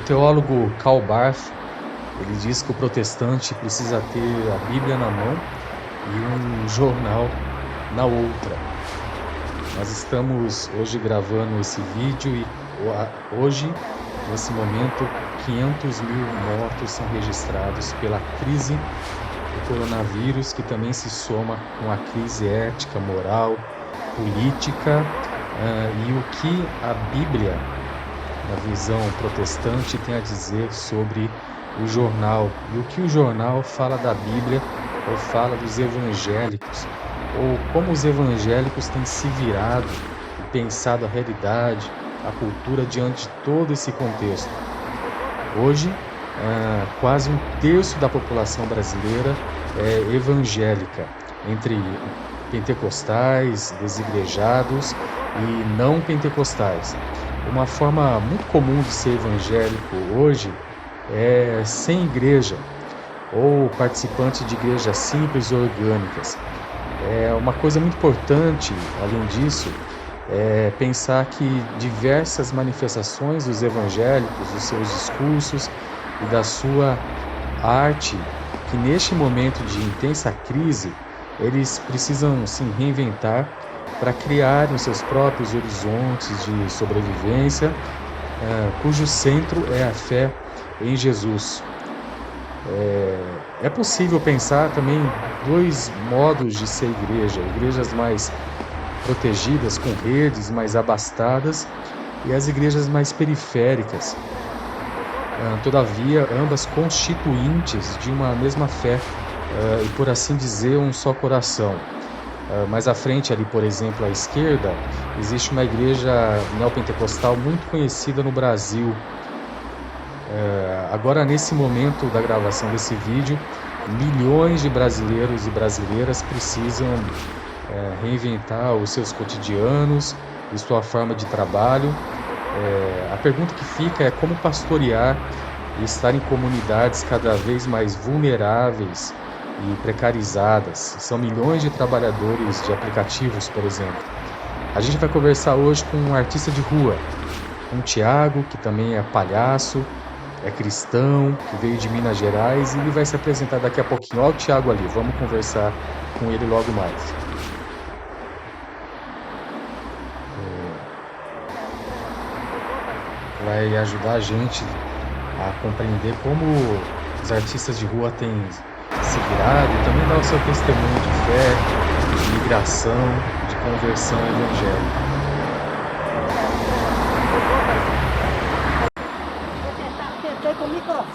O teólogo Karl Barth, ele diz que o protestante precisa ter a Bíblia na mão e um jornal na outra. Nós estamos hoje gravando esse vídeo e hoje, nesse momento, 500 mil mortos são registrados pela crise do coronavírus, que também se soma com a crise ética, moral, política, e o que a Bíblia, na visão protestante, tem a dizer sobre o jornal, e o que o jornal fala da Bíblia ou fala dos evangélicos, ou como os evangélicos têm se virado e pensado a realidade, a cultura diante de todo esse contexto. Hoje, quase um terço da população brasileira é evangélica, entre pentecostais, desigrejados e não pentecostais. Uma forma muito comum de ser evangélico hoje é sem igreja ou participante de igrejas simples e orgânicas. Uma coisa muito importante, além disso, é pensar que diversas manifestações dos evangélicos, dos seus discursos e da sua arte, que neste momento de intensa crise, eles precisam se reinventar para criarem os seus próprios horizontes de sobrevivência, cujo centro é a fé em Jesus. É possível pensar também dois modos de ser igreja: igrejas mais protegidas, com redes mais abastadas, e as igrejas mais periféricas. Todavia, ambas constituintes de uma mesma fé e, por assim dizer, um só coração. Mais à frente, ali, por exemplo, à esquerda, existe uma igreja neopentecostal muito conhecida no Brasil. Agora, nesse momento da gravação desse vídeo, milhões de brasileiros e brasileiras precisam reinventar os seus cotidianos e sua forma de trabalho. A pergunta que fica é como pastorear e estar em comunidades cada vez mais vulneráveis e precarizadas. São milhões de trabalhadores de aplicativos, por exemplo. A gente vai conversar hoje com um artista de rua, com o Thiago, que também é palhaço, é cristão, que veio de Minas Gerais, e ele vai se apresentar daqui a pouquinho. Olha o Thiago ali, vamos conversar com ele logo mais. Vai ajudar a gente a compreender como os artistas de rua têm se virado e também dar o seu testemunho de fé, de migração, de conversão evangélica.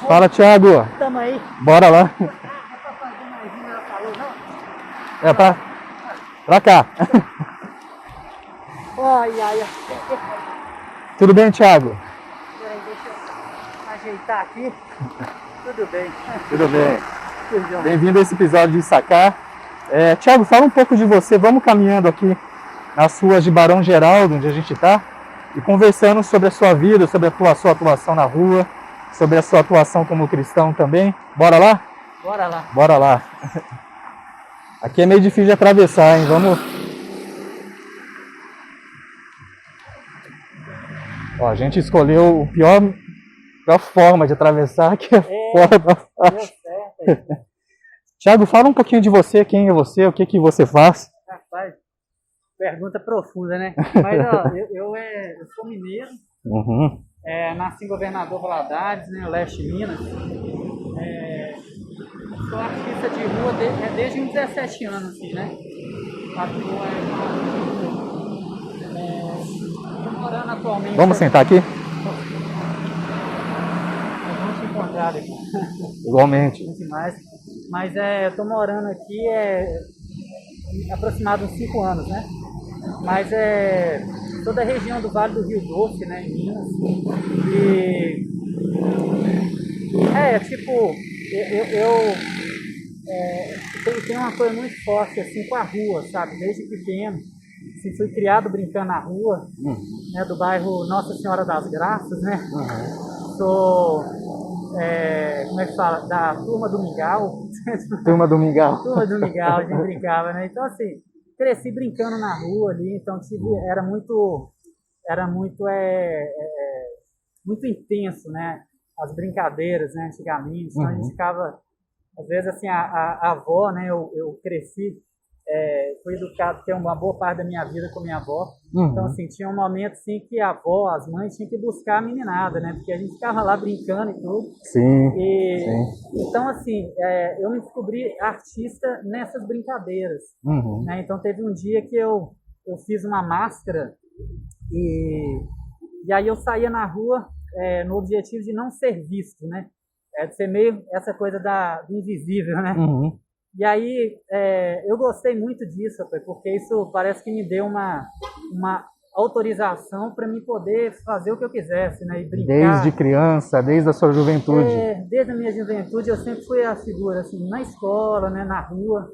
Fala, Thiago. Tamo aí. Bora lá. É pra cá. Ai. Tudo bem, Thiago? Peraí, deixa eu ajeitar aqui. Tudo bem. Tudo bem. Tudo bem. Bem-vindo a esse episódio de Sacar. Thiago, fala um pouco de você. Vamos caminhando aqui nas ruas de Barão Geraldo, onde a gente está, e conversando sobre a sua vida, sobre a sua atuação na rua, sobre a sua atuação como cristão também. Bora lá? Bora lá. Bora lá. Aqui é meio difícil de atravessar, hein? Vamos. Ó, a gente escolheu a pior forma de atravessar, que é fora da faixa. Deu certo. Thiago, fala um pouquinho de você, quem é você, o que você faz. Rapaz, pergunta profunda, né? Mas, ó, eu sou mineiro, Uhum. nasci em Governador Valadares, né, leste de Minas. Sou artista de rua desde uns 17 anos, assim, né? Estou morando atualmente... Vamos sentar aqui? Vamos se encontrar aqui. Igualmente. Mas eu tô morando aqui aproximado uns 5 anos, né? Mas toda a região do Vale do Rio Doce, né, em Minas. E eu tenho uma coisa muito forte assim com a rua, sabe? Desde pequeno, assim, fui criado brincando na rua, né, do bairro Nossa Senhora das Graças, né? Sou como é que fala? Da Turma do Mingau. Turma do Mingau. Turma do Mingau, a gente brincava, né? Então, assim, cresci brincando na rua ali, então era muito intenso, né? as brincadeiras, né, antigamente. Então a gente ficava, às vezes assim, a avó, né, eu cresci, fui educado, ter uma boa parte da minha vida com minha avó. Então assim, tinha um momento assim que a avó, as mães tinham que buscar a meninada, né, porque a gente ficava lá brincando e tudo. Sim, Então assim, eu me descobri artista nessas brincadeiras, né? Então teve um dia que eu fiz uma máscara e aí eu saía na rua no objetivo de não ser visto, né? De ser meio essa coisa do invisível, né? E aí eu gostei muito disso, porque isso parece que me deu uma autorização para me poder fazer o que eu quisesse, né? E brincar. Desde criança, desde a sua juventude. Desde a minha juventude eu sempre fui a figura, assim, na escola, né? Na rua.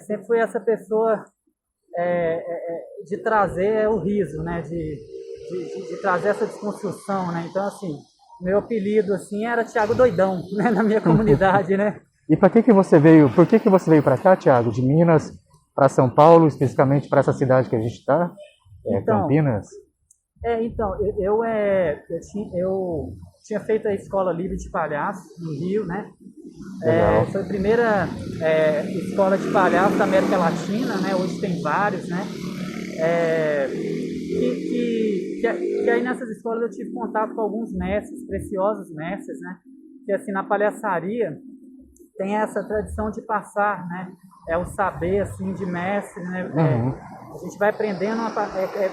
Sempre fui essa pessoa de trazer o riso, né? De trazer essa desconstrução, né? Então, assim, meu apelido, assim, era Thiago Doidão, né? Na minha comunidade, né? E por que você veio para cá, Thiago? De Minas para São Paulo, especificamente para essa cidade que a gente está, Então, Campinas? Então, eu tinha feito a Escola Livre de Palhaço no Rio, né? Foi a primeira escola de palhaço da América Latina, né? Hoje tem vários, né? Que aí nessas escolas eu tive contato com alguns mestres, preciosos mestres, né? Que assim, na palhaçaria tem essa tradição de passar, né? O saber, assim, de mestre, né? A gente vai aprendendo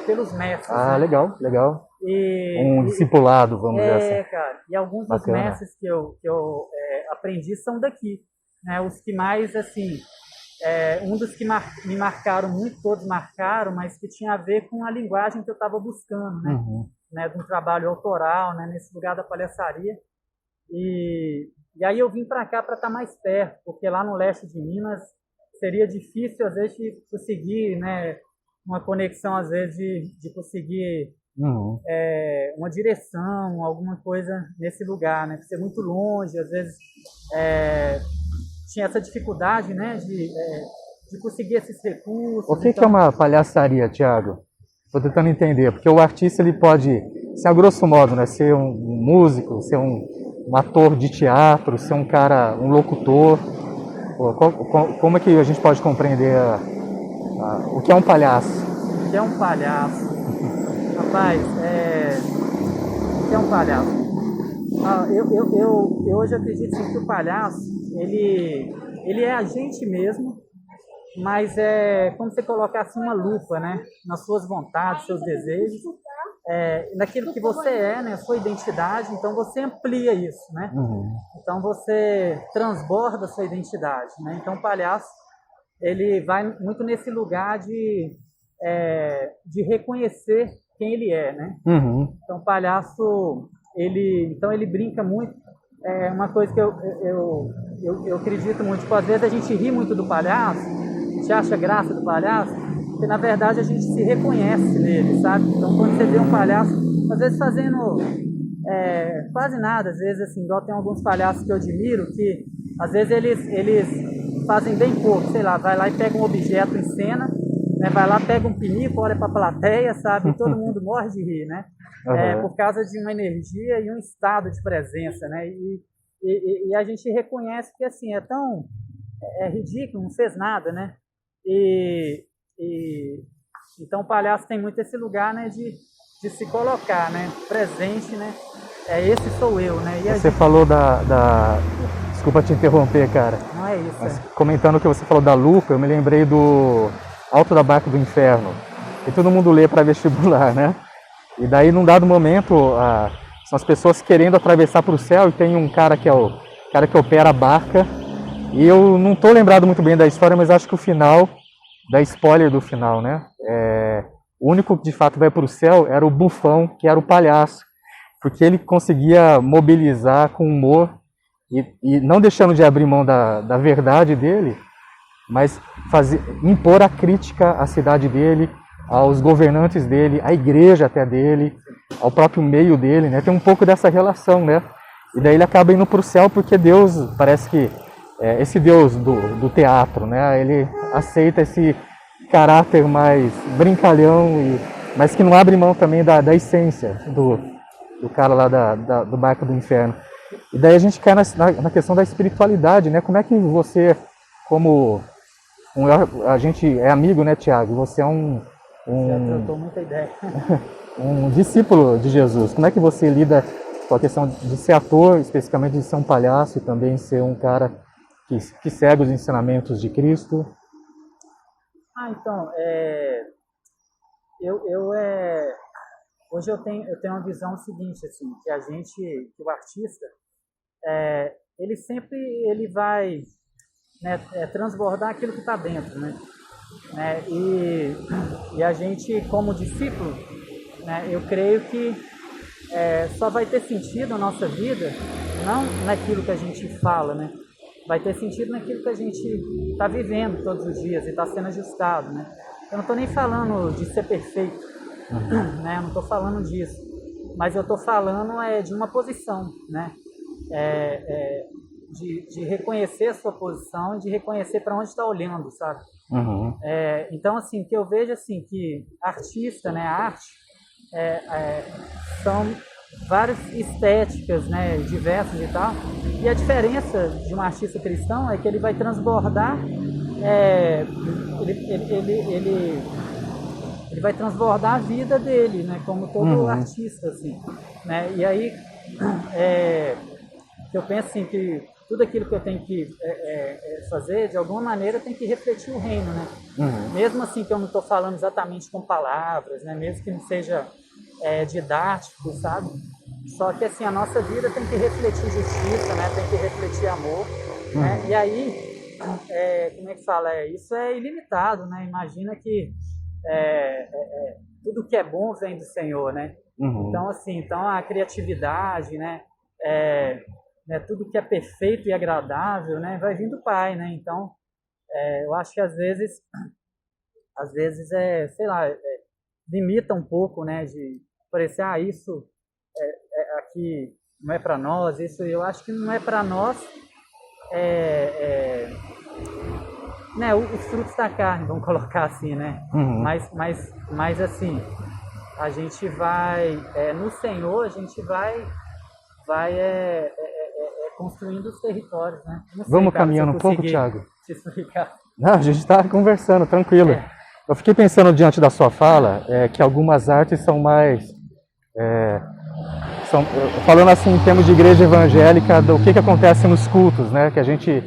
pelos mestres. Ah, né? legal. Um discipulado, vamos dizer assim. Cara. E alguns Bacana. dos mestres que eu aprendi são daqui, né? Os que mais, assim, um dos que me marcaram muito, todos marcaram, mas que tinha a ver com a linguagem que eu estava buscando, né? De um trabalho autoral, né? Nesse lugar da palhaçaria. E aí eu vim para cá para estar mais perto, porque lá no leste de Minas seria difícil, às vezes, de conseguir, né? Uma conexão, às vezes, de conseguir uma direção, alguma coisa nesse lugar, né? Ser muito longe, às vezes tinha essa dificuldade, né? De conseguir esses recursos. O que é uma palhaçaria, Thiago? Estou tentando entender, porque o artista ele pode, a grosso modo, né? Ser um músico, ser um ator de teatro, ser um locutor. Como é que a gente pode compreender o que é um palhaço? O que é um palhaço? Rapaz, o que é um palhaço? Eu hoje acredito sim, que o palhaço, ele é a gente mesmo, mas é como você colocasse uma lupa, né? Nas suas vontades, seus desejos, naquilo que você né? A sua identidade, então você amplia isso, né? Então você transborda a sua identidade, né? Então o palhaço, ele vai muito nesse lugar de reconhecer quem ele é, né? Então o palhaço, ele brinca muito. Uma coisa que eu acredito muito, tipo, às vezes a gente ri muito do palhaço, a gente acha graça do palhaço, porque na verdade a gente se reconhece nele, sabe? Então quando você vê um palhaço, às vezes fazendo quase nada, às vezes assim, igual tem alguns palhaços que eu admiro, que às vezes eles fazem bem pouco, sei lá, vai lá e pega um objeto em cena, né, vai lá, pega um pinico, olha para a plateia, sabe? E todo mundo morre de rir, né? Por causa de uma energia e um estado de presença, né? E a gente reconhece que assim, é tão ridículo, não fez nada, né? Então o palhaço tem muito esse lugar, né, de se colocar, né, presente, né? Esse sou eu, né? E você falou desculpa te interromper, cara. Não é isso. Mas, comentando o que você falou da lupa, eu me lembrei do Alto da Barca do Inferno, que todo mundo lê para vestibular, né? E daí, num dado momento, são as pessoas querendo atravessar para o céu e tem um cara que é o cara que opera a barca. E eu não estou lembrado muito bem da história, mas acho que o final, da spoiler do final, né? O único que de fato vai para o céu era o bufão, que era o palhaço, porque ele conseguia mobilizar com humor e não deixando de abrir mão da verdade dele, mas impor a crítica à cidade dele, aos governantes dele, à igreja até dele, ao próprio meio dele, né? Tem um pouco dessa relação, né? E daí ele acaba indo para o céu porque Deus, parece que esse Deus do teatro, né? Ele aceita esse caráter mais brincalhão, mas que não abre mão também da essência do cara lá do Barco do Inferno. E daí a gente cai na questão da espiritualidade, né? Como é que você, como a gente é amigo, né, Tiago? Você é Já trotou muita ideia. um discípulo de Jesus. Como é que você lida com a questão de ser ator, especificamente de ser um palhaço e também ser um cara que segue os ensinamentos de Cristo? Então, hoje eu tenho uma visão seguinte, assim, que o artista, ele vai, né, transbordar aquilo que está dentro, né? E a gente, como discípulo, né, eu creio que só vai ter sentido a nossa vida não naquilo que a gente fala, né? Vai ter sentido naquilo que a gente está vivendo todos os dias e está sendo ajustado, né? Eu não estou nem falando de ser perfeito, né? Eu não estou falando disso, mas eu estou falando de uma posição, né? De reconhecer a sua posição e de reconhecer para onde está olhando, sabe? Uhum. Então, assim, que eu vejo assim que artista, né, a arte, são várias estéticas, né, diversas e tal. E a diferença de um artista cristão é que ele vai transbordar, ele vai transbordar a vida dele, né, como todo artista, assim, né? E aí eu penso assim que tudo aquilo que eu tenho que fazer, de alguma maneira, tem que refletir o reino, né? Mesmo assim que eu não estou falando exatamente com palavras, né? Mesmo que não seja didático, sabe? Só que assim, a nossa vida tem que refletir justiça, né? Tem que refletir amor, né? E aí, como é que fala? Isso é ilimitado, né? Imagina que tudo que é bom vem do Senhor, né? Então, assim, a criatividade, né? Tudo que é perfeito e agradável, né, vai vir do Pai, né? Então, eu acho que às vezes sei lá, limita um pouco, né, de parecer, isso aqui não é para nós, isso eu acho que não é para nós, né, os frutos da carne, vamos colocar assim, né? Mas assim, a gente vai, no Senhor, a gente vai construindo os territórios, né? Não sei, Vamos cara, caminhando um pouco, Thiago? te explicar. Não, a gente está conversando, tranquilo. Eu fiquei pensando diante da sua fala que algumas artes são mais... falando assim em termos de igreja evangélica, do que acontece nos cultos, né? Que a gente...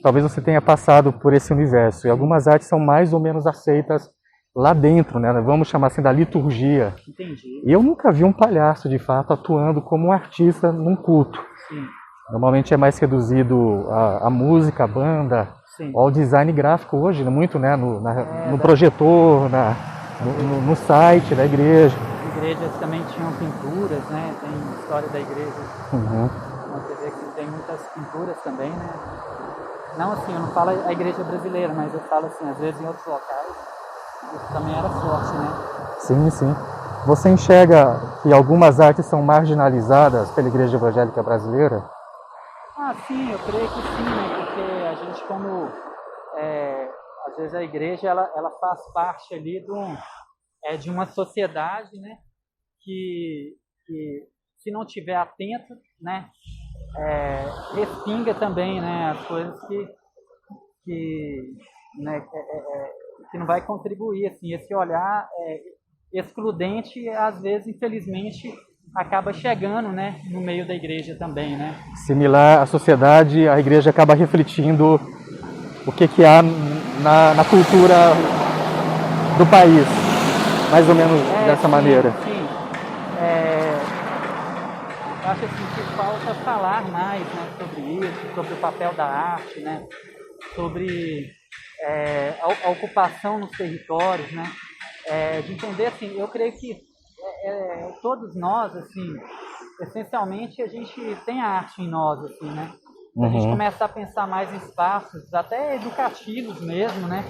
Talvez você tenha passado por esse universo. E algumas artes são mais ou menos aceitas lá dentro, né? Vamos chamar assim da liturgia. Entendi. E eu nunca vi um palhaço, de fato, atuando como um artista num culto. Sim. Normalmente é mais reduzido a música, a banda, ao design gráfico hoje, muito, né? No projetor, no site da igreja. As igrejas também tinham pinturas, né? Tem história da igreja. Você vê que tem muitas pinturas também, né? Não assim, eu não falo a igreja brasileira, mas eu falo assim, às vezes em outros locais, isso também era forte, né? Sim, sim. Você enxerga que algumas artes são marginalizadas pela igreja evangélica brasileira? Sim, eu creio que sim, né? Porque a gente, como às vezes a igreja ela faz parte ali de uma sociedade, né? Que se não tiver atento, né? Respinga também, né? As coisas que não vai contribuir, assim, esse olhar excludente, às vezes, infelizmente, acaba chegando, né, no meio da igreja também, né? Similar à sociedade, a igreja acaba refletindo o que há na cultura do país, mais ou menos dessa maneira. Sim. Eu acho assim, que falta falar mais, né, sobre isso, sobre o papel da arte, né, sobre a ocupação nos territórios, né, de entender, assim, eu creio que todos nós, assim, essencialmente a gente tem a arte em nós, assim, né? A gente começa a pensar mais em espaços, até educativos mesmo, né?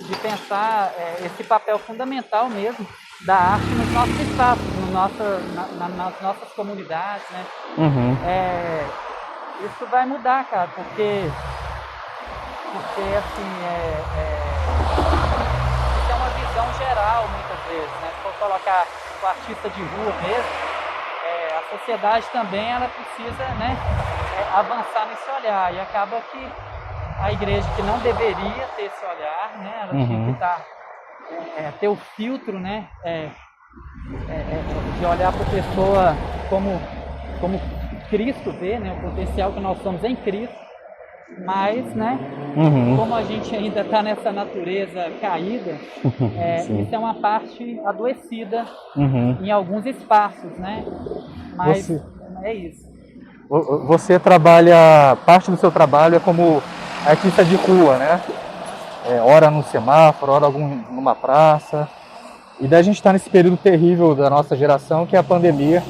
De pensar esse papel fundamental mesmo da arte nos nossos espaços, nas nossas comunidades, né? Isso vai mudar, cara, porque assim, isso é uma visão geral, muitas vezes, né? Se for colocar o artista de rua mesmo, a sociedade também ela precisa, né, avançar nesse olhar, e acaba que a igreja, que não deveria ter esse olhar, né, ela tinha que ter o filtro, né, de olhar para a pessoa como Cristo vê, né, o potencial que nós somos em Cristo, mas, né, como a gente ainda está nessa natureza caída, isso é uma parte adoecida em alguns espaços, né, mas é isso. Você trabalha, parte do seu trabalho é como artista de rua, né? Ora no semáforo, ora numa praça. E daí a gente está nesse período terrível da nossa geração, que é a pandemia.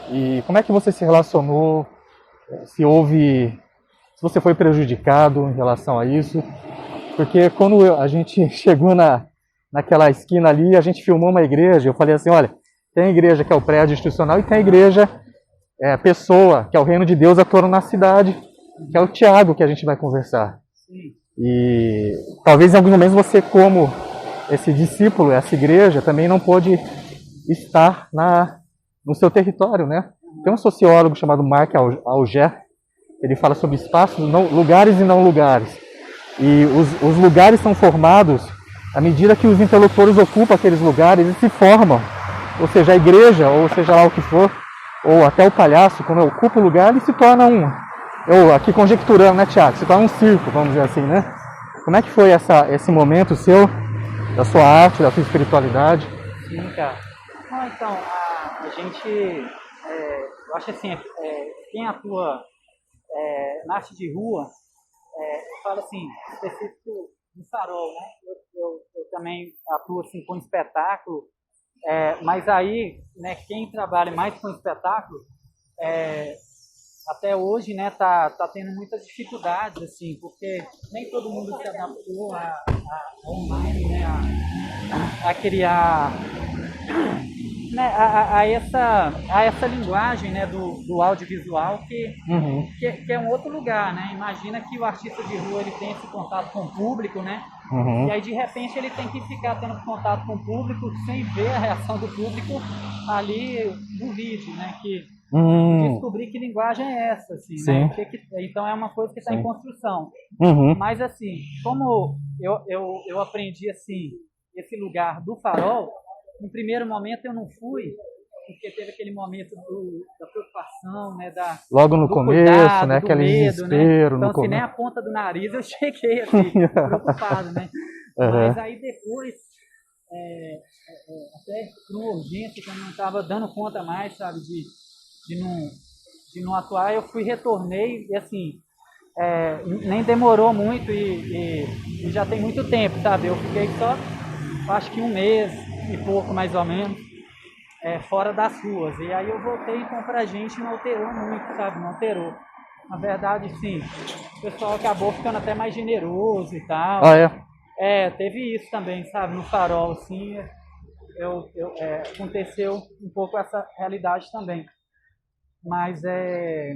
E como é que você se relacionou? Se você foi prejudicado em relação a isso? Porque quando a gente chegou naquela esquina ali, a gente filmou uma igreja, eu falei assim, olha, tem a igreja que é o prédio institucional e tem a igreja pessoa, que é o reino de Deus atuando na cidade, que é o Tiago que a gente vai conversar. Sim. E talvez em alguns momentos você, como esse discípulo, essa igreja, também não pôde estar no seu território, né? Tem um sociólogo chamado Marc Augé, ele fala sobre espaços, lugares e não lugares. E os lugares são formados à medida que os interlocutores ocupam aqueles lugares e se formam. Ou seja, a igreja, ou seja lá o que for, ou até o palhaço, quando ocupa o lugar, ele se torna eu aqui conjecturando, né, Tiago? Se torna um circo, vamos dizer assim, né? Como é que foi esse momento seu, da sua arte, da sua espiritualidade? Sim, cara. Não, então, a gente, eu acho assim, quem atua na arte de rua, eu falo assim, específico no Farol, né? Eu também atuo assim com espetáculo, mas aí, né, quem trabalha mais com espetáculo, até hoje, né, tá tendo muitas dificuldades, assim, porque nem todo mundo se adaptou a online, né, a criar, né, a essa linguagem, né, do audiovisual que é um outro lugar, né? Imagina que o artista de rua ele tem esse contato com o público, né? E aí de repente ele tem que ficar tendo contato com o público sem ver a reação do público ali no vídeo, né? Descobrir que linguagem é essa, assim, né? Então é uma coisa que está em construção. Mas assim, como eu aprendi assim esse lugar do Farol, no primeiro momento eu não fui, porque teve aquele momento da preocupação, né? Logo no começo, cuidado, né? Aquele medo, desespero. né? Então, assim, nem a ponta do nariz eu cheguei assim, preocupado, né? Mas aí depois, até por uma urgência que eu não estava dando conta mais, sabe, de não atuar, eu retornei e assim, nem demorou muito e já tem muito tempo, sabe? Eu fiquei só, acho que um mês e pouco mais ou menos, fora das ruas. E aí eu voltei, então pra gente não alterou muito, sabe? Não alterou. Na verdade, sim, o pessoal acabou ficando até mais generoso e tal. Teve isso também, sabe? No Farol, assim, aconteceu um pouco essa realidade também. Mas é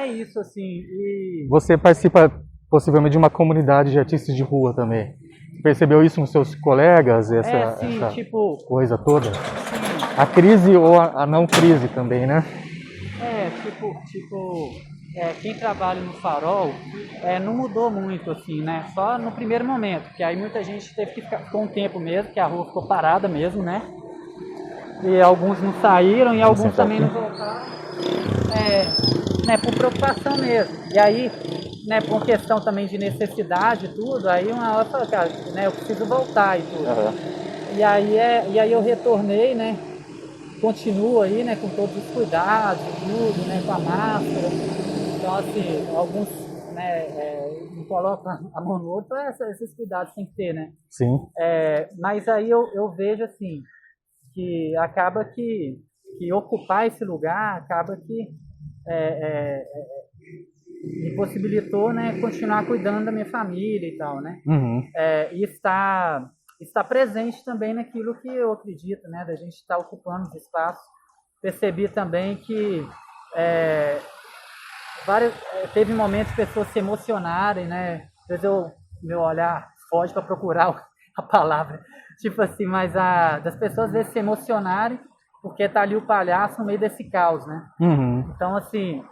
isso, assim. E você participa possivelmente de uma comunidade de artistas de rua também. Percebeu isso nos seus colegas, essa coisa toda? Sim. A crise ou a não crise também, né? Quem trabalha no Farol não mudou muito, assim, né? Só no primeiro momento, que aí muita gente teve que ficar com o tempo mesmo, que a rua ficou parada mesmo, né? E alguns não saíram e alguns também não voltaram, né, por preocupação mesmo. E aí, né, por questão também de necessidade e tudo, aí uma hora eu falei, cara, né, eu preciso voltar e tudo. E aí eu retornei, né, continuo aí, né, com todos os cuidados, tudo, né, com a máscara. Então, assim, alguns, né, não colocam a mão no outro, esses cuidados tem que ter, né? Sim. Mas aí eu vejo, assim, que acaba que ocupar esse lugar acaba que me possibilitou, né, continuar cuidando da minha família e tal, né? E estar presente também naquilo que eu acredito, né, da gente estar ocupando os espaços. Percebi também que teve momentos de pessoas se emocionarem, né? Às vezes meu olhar foge para procurar a palavra, tipo assim, mas das pessoas às vezes se emocionarem porque tá ali o palhaço no meio desse caos, né? Então, assim,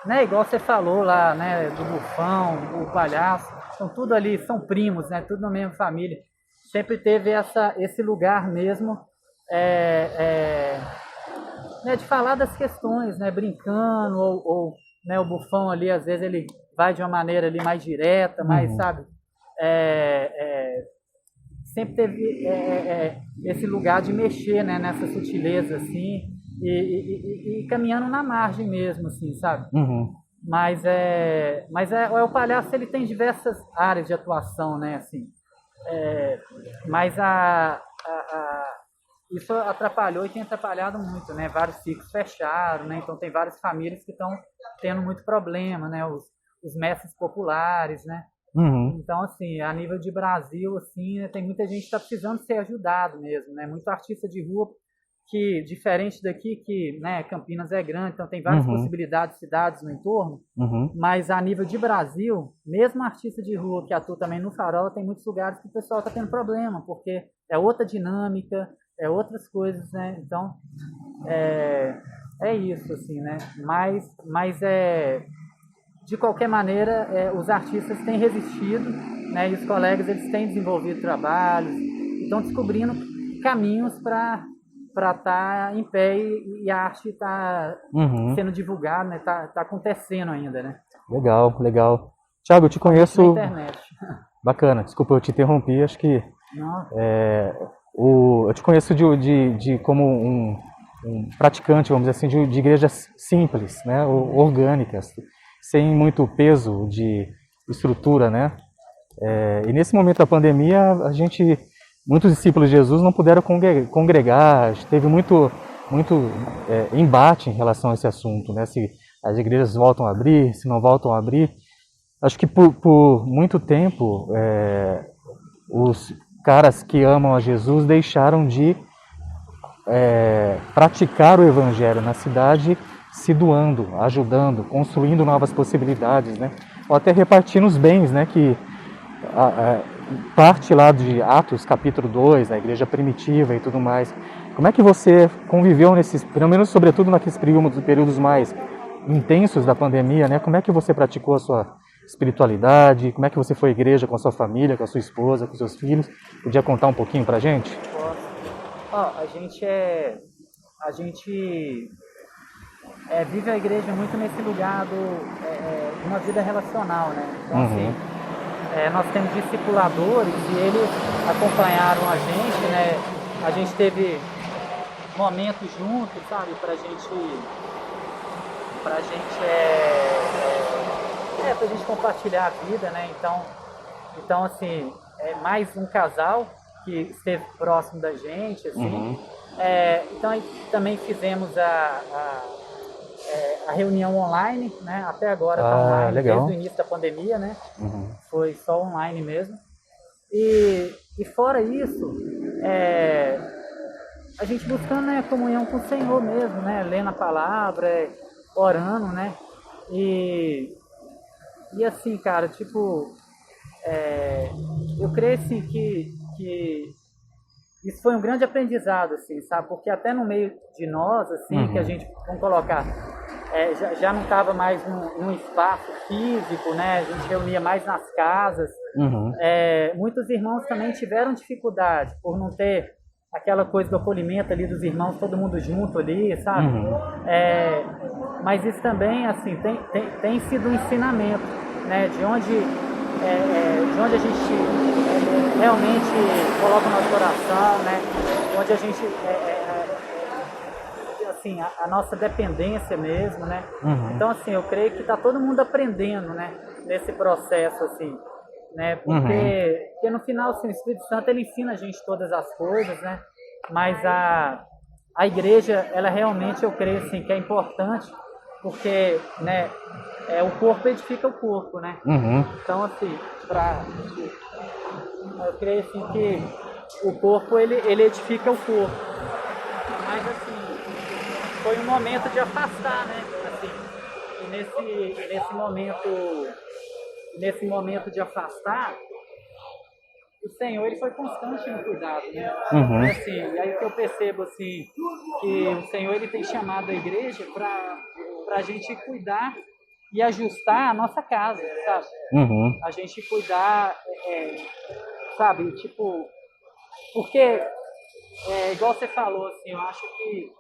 né, igual você falou lá, né, do bufão, o palhaço, são tudo ali, são primos, né, tudo na mesma família. Sempre teve esse lugar mesmo, né, de falar das questões, né, brincando, ou né, o bufão ali, às vezes ele vai de uma maneira ali mais direta, mais, sabe, sempre teve esse lugar de mexer, né, nessa sutileza, assim, e caminhando na margem mesmo, assim, sabe? Mas o palhaço, ele tem diversas áreas de atuação, né, assim. Mas isso atrapalhou e tem atrapalhado muito, né? Vários ciclos fecharam, né? Então tem várias famílias que estão tendo muito problema, né? Os mestres populares, né? Então, assim, a nível de Brasil, assim, né, tem muita gente que está precisando ser ajudado mesmo, né? Muito artista de rua que, diferente daqui, que, né, Campinas é grande, então tem várias possibilidades de cidades no entorno, mas a nível de Brasil, mesmo artista de rua que atua também no Farol, tem muitos lugares que o pessoal está tendo problema, porque é outra dinâmica, é outras coisas, né? Então, é isso, assim, né? Mas de qualquer maneira, os artistas têm resistido, né? E os colegas, eles têm desenvolvido trabalhos, estão descobrindo caminhos para estar em pé e a arte está sendo divulgada, né? Tá acontecendo ainda, né? Legal. Thiago, eu te conheço... Na internet. Bacana, desculpa, eu te interrompi, acho que... Não. Eu te conheço de como um praticante, vamos dizer assim, de igrejas simples, né? Orgânicas, sem muito peso de estrutura, né? E nesse momento da pandemia, muitos discípulos de Jesus não puderam congregar, teve muito embate em relação a esse assunto, né? Se as igrejas voltam a abrir, se não voltam a abrir. Acho que por muito tempo, os caras que amam a Jesus deixaram de praticar o evangelho na cidade, se doando, ajudando, construindo novas possibilidades, né? Ou até repartindo os bens, né? Que parte lá de Atos capítulo 2, a igreja primitiva e tudo mais. Como é que você conviveu pelo menos sobretudo naqueles períodos mais intensos da pandemia, né? Como é que você praticou a sua espiritualidade? Como é que você foi à igreja com a sua família, com a sua esposa, com os seus filhos? Podia contar um pouquinho pra gente? A gente vive a igreja muito nesse lugar de uma vida relacional, né? Então, assim, nós temos discipuladores e eles acompanharam a gente, né? A gente teve momentos juntos, sabe? Pra gente compartilhar a vida, né? Então assim, é mais um casal que esteve próximo da gente, assim. Então também fizemos a reunião online, né? Até agora está online, legal. desde o início da pandemia, né? Foi só online mesmo. E fora isso, a gente buscando, né, comunhão com o Senhor mesmo, né? Lendo a palavra, orando, né? E assim, cara, tipo, eu creio assim que isso foi um grande aprendizado, assim, sabe? Porque até no meio de nós, assim, que a gente, vamos colocar, já não estava mais num espaço físico, né? A gente reunia mais nas casas. Muitos irmãos também tiveram dificuldade por não ter aquela coisa do acolhimento ali dos irmãos, todo mundo junto ali, sabe? Mas isso também, assim, tem sido um ensinamento, né? De onde a gente realmente coloca o nosso coração, né? Onde a gente, assim, a nossa dependência mesmo, né? Então, assim, eu creio que está todo mundo aprendendo, né? Nesse processo, assim, né? Porque no final, assim, o Espírito Santo, ele ensina a gente todas as coisas, né? Mas a igreja, ela realmente, eu creio, assim, que é importante, porque, né? O corpo edifica o corpo, né? Então, assim, eu creio, assim, que o corpo, ele edifica o corpo. Mas, assim, foi um momento de afastar, né? Assim, e nesse momento de afastar, o Senhor, ele foi constante no cuidado, né? Assim, e aí que eu percebo, assim, que o Senhor ele tem chamado a igreja para a gente cuidar e ajustar a nossa casa, sabe? A gente cuidar, sabe, tipo, porque, igual você falou, assim, eu acho que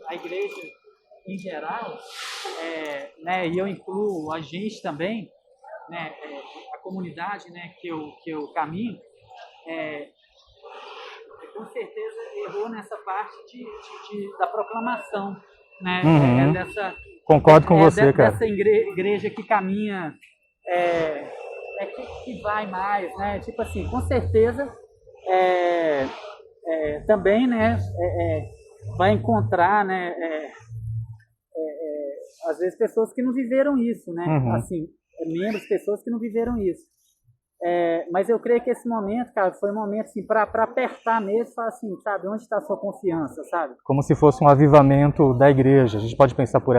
a igreja em geral, né, e eu incluo a gente também, né, a comunidade, né, que eu caminho, com certeza errou nessa parte da proclamação, né, Concordo com você, cara. Dessa igreja que caminha, que vai mais, né, tipo assim, com certeza também, né, vai encontrar, né, às vezes pessoas que não viveram isso, né, assim, membros, pessoas que não viveram isso. Mas eu creio que esse momento, cara, foi um momento assim, para apertar mesmo, falar assim, sabe, onde está a sua confiança, sabe? Como se fosse um avivamento da igreja. A gente pode pensar por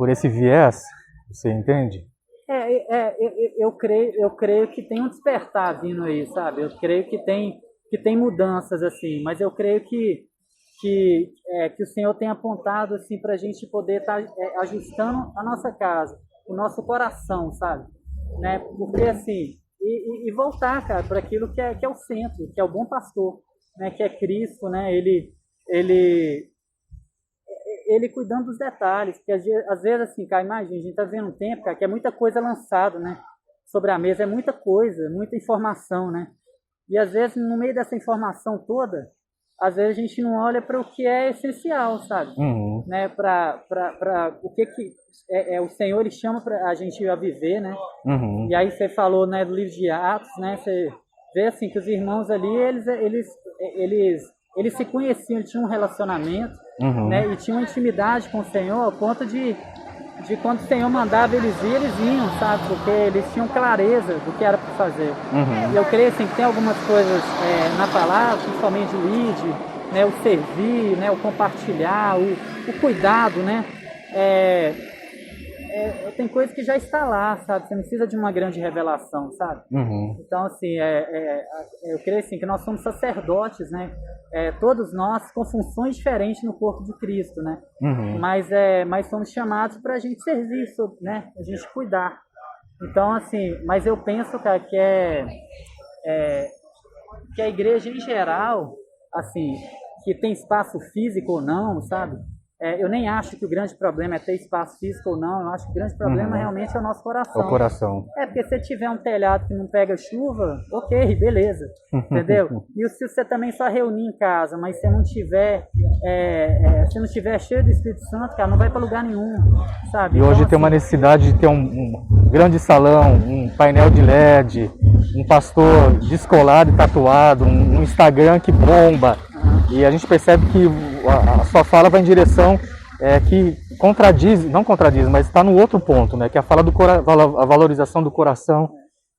esse viés, você entende? Eu creio que tem um despertar vindo aí, sabe? Eu creio que tem mudanças, assim, mas eu creio que o Senhor tem apontado assim, para a gente poder estar ajustando a nossa casa, o nosso coração, sabe? Né? Porque assim, e voltar, cara, para aquilo que é o centro, que é o bom pastor, né? Que é Cristo, né? Ele cuidando dos detalhes, porque às vezes assim, cara, imagina, a gente tá vendo um tempo, cara, que é muita coisa lançada, né? Sobre a mesa, é muita coisa, muita informação, né? E às vezes, no meio dessa informação toda, às vezes a gente não olha para o que é essencial, sabe? Né? Para o que o Senhor ele chama para a gente a viver, né? E aí você falou, né, do livro de Atos, né? Você vê assim que os irmãos ali eles se conheciam, eles tinham um relacionamento, né? E tinham uma intimidade com o Senhor ao ponto de quando o Senhor mandava eles ir, eles iam, sabe? Porque eles tinham clareza do que era para fazer. E eu creio assim, que tem algumas coisas na palavra, principalmente o id, né? O servir, né? O compartilhar, o cuidado, né? Tem coisa que já está lá, sabe? Você não precisa de uma grande revelação, sabe? Então, assim, eu creio assim, que nós somos sacerdotes, né? Todos nós com funções diferentes no corpo de Cristo, né? Mas somos chamados para a gente servir, né? A gente cuidar. Então, assim, mas eu penso, cara, que a igreja em geral, assim, que tem espaço físico ou não, sabe? Eu nem acho que o grande problema é ter espaço físico ou não. Eu acho que o grande problema realmente é o nosso coração. É o coração. Porque se tiver um telhado que não pega chuva, ok, beleza. Entendeu? E se você também só reunir em casa, mas se não tiver cheio do Espírito Santo, cara, não vai para lugar nenhum, sabe? E hoje então, tem uma necessidade de ter um grande salão, um painel de LED, um pastor descolado e tatuado, um Instagram que bomba. E a gente percebe que a sua fala vai em direção que não contradiz, mas está no outro ponto, né? Que é a fala a valorização do coração,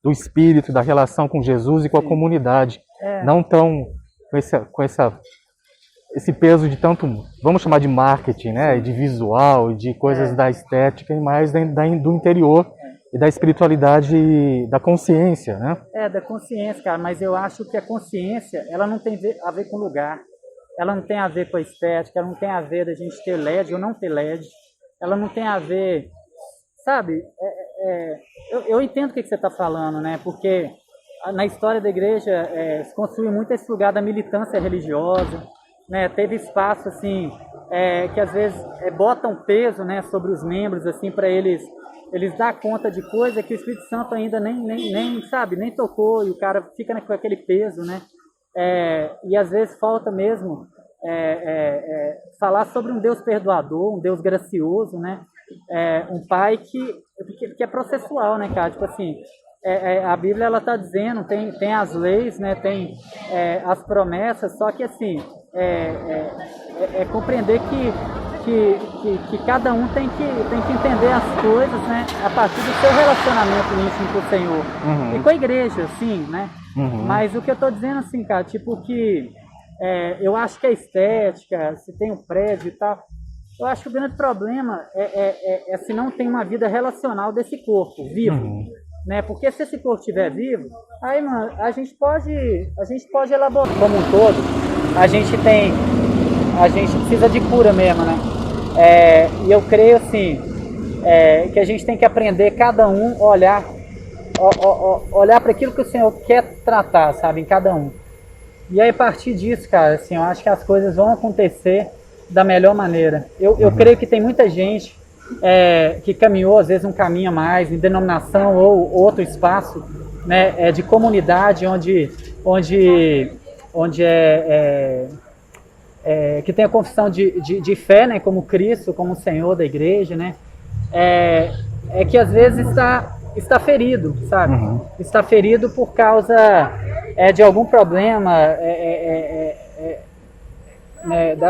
do espírito, da relação com Jesus e com a comunidade. Não tão com esse peso de tanto, vamos chamar de marketing, né? E de visual, e de coisas da estética, e mais do interior e da espiritualidade, da consciência, né? Da consciência, cara, mas eu acho que a consciência, ela não tem a ver com lugar. Ela não tem a ver com a estética, ela não tem a ver da gente ter LED ou não ter LED. Ela não tem a ver, sabe? Eu entendo o que você está falando, né? Porque na história da igreja se construiu muito esse lugar da militância religiosa, né? Teve espaço assim que às vezes botam peso, né, sobre os membros assim para eles dar conta de coisa que o Espírito Santo ainda nem sabe, nem tocou, e o cara fica com aquele peso, né? E às vezes falta mesmo falar sobre um Deus perdoador, um Deus gracioso, né? Um pai que é processual, né, cara? Tipo assim, a Bíblia ela tá dizendo, tem as leis, né? Tem as promessas, só que assim compreender que cada um tem que entender as coisas, né? A partir do seu relacionamento íntimo com o Senhor e com a igreja, assim, né? Mas o que eu tô dizendo assim, cara, tipo que eu acho que a estética, se tem um prédio e tal, eu acho que o grande problema é se não tem uma vida relacional desse corpo vivo, né? Porque se esse corpo estiver vivo, aí, mano, a gente pode elaborar como um todo. A gente a gente precisa de cura mesmo, né? E eu creio assim, que a gente tem que aprender cada um olhar para aquilo que o Senhor quer tratar, sabe, em cada um. E aí a partir disso, cara, assim, eu acho que as coisas vão acontecer da melhor maneira. Eu creio que tem muita gente que caminhou, às vezes um caminho a mais, em denominação ou outro espaço, né, de comunidade onde que tem a confissão de fé, né, como Cristo, como Senhor da igreja, né, que às vezes está ferido, sabe? Está ferido por causa de algum problema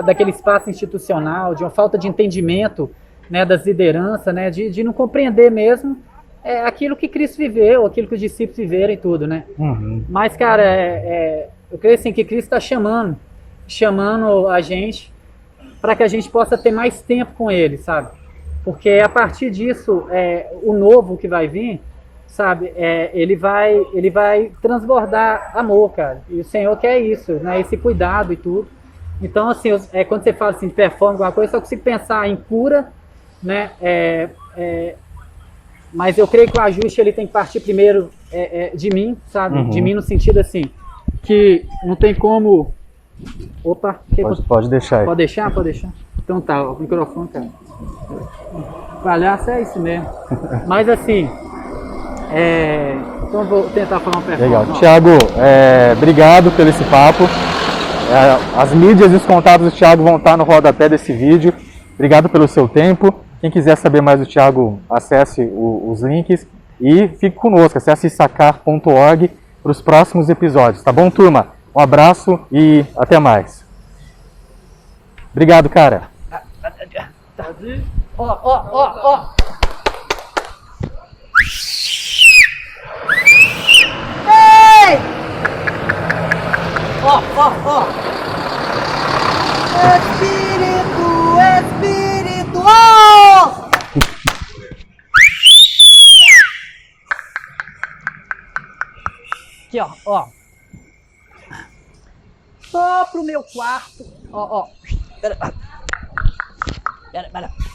daquele espaço institucional, de uma falta de entendimento, né, das lideranças, né, de não compreender mesmo aquilo que Cristo viveu, aquilo que os discípulos viveram e tudo, né? Mas, cara, eu creio assim que Cristo está chamando a gente para que a gente possa ter mais tempo com Ele, sabe? Porque a partir disso, o novo que vai vir, sabe, ele vai transbordar amor, cara. E o Senhor quer isso, né? Esse cuidado e tudo. Então, assim, quando você fala assim de performance, alguma coisa, eu só consigo pensar em cura, né? Mas eu creio que o ajuste ele tem que partir primeiro de mim, sabe? De mim no sentido assim, que não tem como... Opa! Pode deixar aí. Pode deixar? Pode deixar. Então tá, o microfone, cara. Palhaço é isso mesmo. Mas assim, então eu vou tentar falar um performance. Legal. Thiago, obrigado pelo esse papo. As mídias e os contatos do Thiago vão estar no rodapé desse vídeo. Obrigado pelo seu tempo. Quem quiser saber mais do Thiago, acesse os links e fique conosco. Acesse sacar.org para os próximos episódios. Tá bom, turma? Um abraço e até mais. Obrigado, cara. Ó. Ei! Ó. Espírito! Oh! Aqui, ó. Só pro meu quarto. Ó. Pera.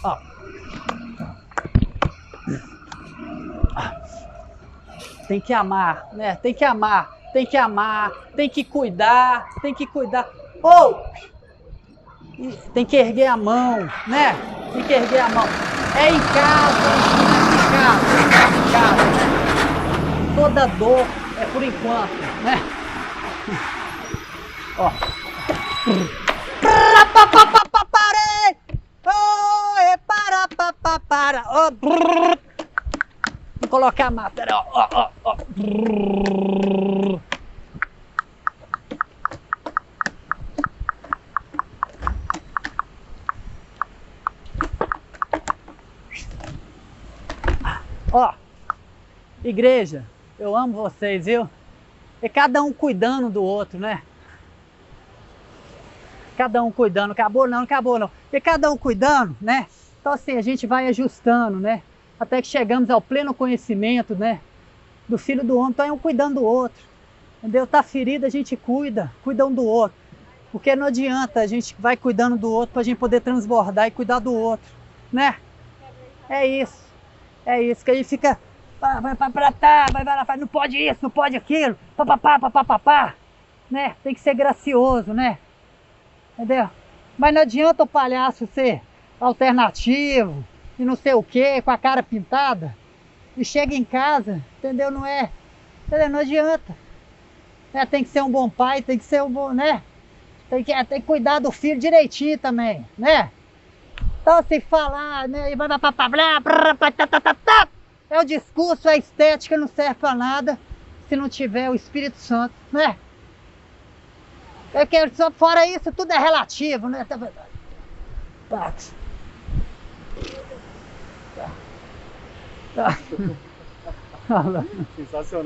Ó. Tem que amar, né? Tem que cuidar. Oh! Tem que erguer a mão, né? É em casa. Toda dor é por enquanto, né? Ó. Parei! Para! Ó. Vou colocar a matéria, ó. Ó, igreja, eu amo vocês, viu? É cada um cuidando do outro, né? Cada um cuidando, acabou não. E cada um cuidando, né? Então assim, a gente vai ajustando, né? Até que chegamos ao pleno conhecimento, né? Do Filho do Homem, então é um cuidando do outro. Entendeu? Tá ferido, a gente cuida um do outro. Porque não adianta, a gente vai cuidando do outro pra gente poder transbordar e cuidar do outro, né? É isso que a gente fica, vai não pode isso, não pode aquilo, papapá, né? Tem que ser gracioso, né? Entendeu? Mas não adianta o palhaço ser alternativo e não sei o que, com a cara pintada, e chega em casa, entendeu? Não adianta. Tem que ser um bom pai, tem que ser um bom, né? Tem que cuidar do filho direitinho também, né? Então, se falar, né, é o discurso, a estética não serve para nada se não tiver o Espírito Santo, né? Eu quero só, fora isso, tudo é relativo, né? Sensacional.